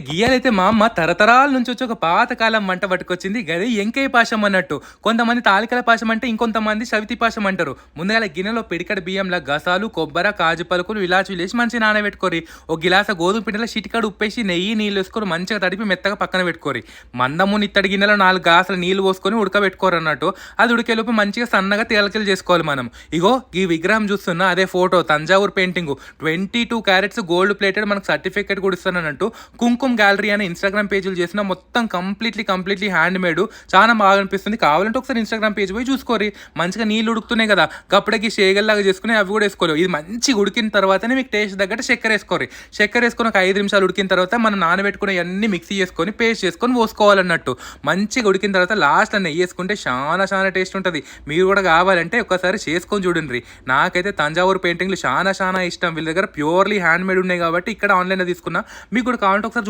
గియ్యాలైతే మా అమ్మ తరతరాల నుంచి వచ్చి ఒక పాతకాలం మంట పట్టుకొచ్చింది. గది ఎంకేయ పాశం అన్నట్టు. కొంతమంది తాలికల పాశం అంటే, ఇంకొంతమంది సవితి పాశం అంటారు. ముందుగాల గిన్నెలో పిడికెడు బియ్యంల గసాలు, కొబ్బర, కాజు పలుకులు, ఇలాచీలు ఏసి మంచిగా నానబెట్టుకోరి. ఒక గిలాస గోధుమ పిండిలో చిటికెడు ఉప్పేసి, నెయ్యి, నీళ్ళేసుకొని మంచిగా తడిపి మెత్తగా పక్కన పెట్టుకోరి. మందము ఇత్తడి గిన్నెలో 4 గ్లాసుల నీళ్ళు పోసుకొని ఉడకబెట్టుకోరన్నట్టు. అది ఉడికేలోపు మంచిగా సన్నగా తేలకలు చేసుకోవాలి మనం. ఇగో ఈ విగ్రహం చూస్తున్నా అదే photo Thanjavur painting. 22 carats gold plated మనకు సర్టిఫికేట్ కూడా ఇస్తానన్నట్టు. కుంకుమ్ గ్యాలరీ అని ఇన్స్టాగ్రామ్ పేజీలు చేసిన మొత్తం కంప్లీట్లీ హ్యాండ్ మేడ్. చాలా బాగా అనిపిస్తుంది. కావాలంటే ఒకసారి ఇన్స్టాగ్రామ్ పేజ్ పోయి చూసుకోరి. మంచిగా నీళ్ళు ఉడుకుతున్నాయి కదా, గప్పటికి షేగల్లాగా చేసుకుని అవి కూడా వేసుకోవాలి. ఇది మంచిగా ఉడికిన తర్వాతనే మీకు టేస్ట్ తగ్గట్టు చక్కెర వేసుకోరి. చక్కెర వేసుకొని ఒక 5 నిమిషాలు ఉడికిన తర్వాత మనం నానబెట్టుకుని అన్ని మిక్సీ చేసుకొని పేస్ట్ చేసుకొని పోసుకోవాలన్నట్టు. మంచిగా ఉడికిన తర్వాత లాస్ట్ నెయ్యి వేసుకుంటే చాలా టేస్ట్ ఉంటుంది. మీరు కూడా కావాలంటే ఒకసారి చేసుకొని చూడండి. నాకైతే తంజావూరు పెయింటింగ్లు చాలా ఇష్టం. వీళ్ళ దగ్గర ప్యూర్లీ హ్యాండ్ మేడ్ ఉన్నాయి కాబట్టి ఇక్కడ ఆన్లైన్లో తీసుకున్నా. మీకు కూడా కావాలంటే ఒకసారి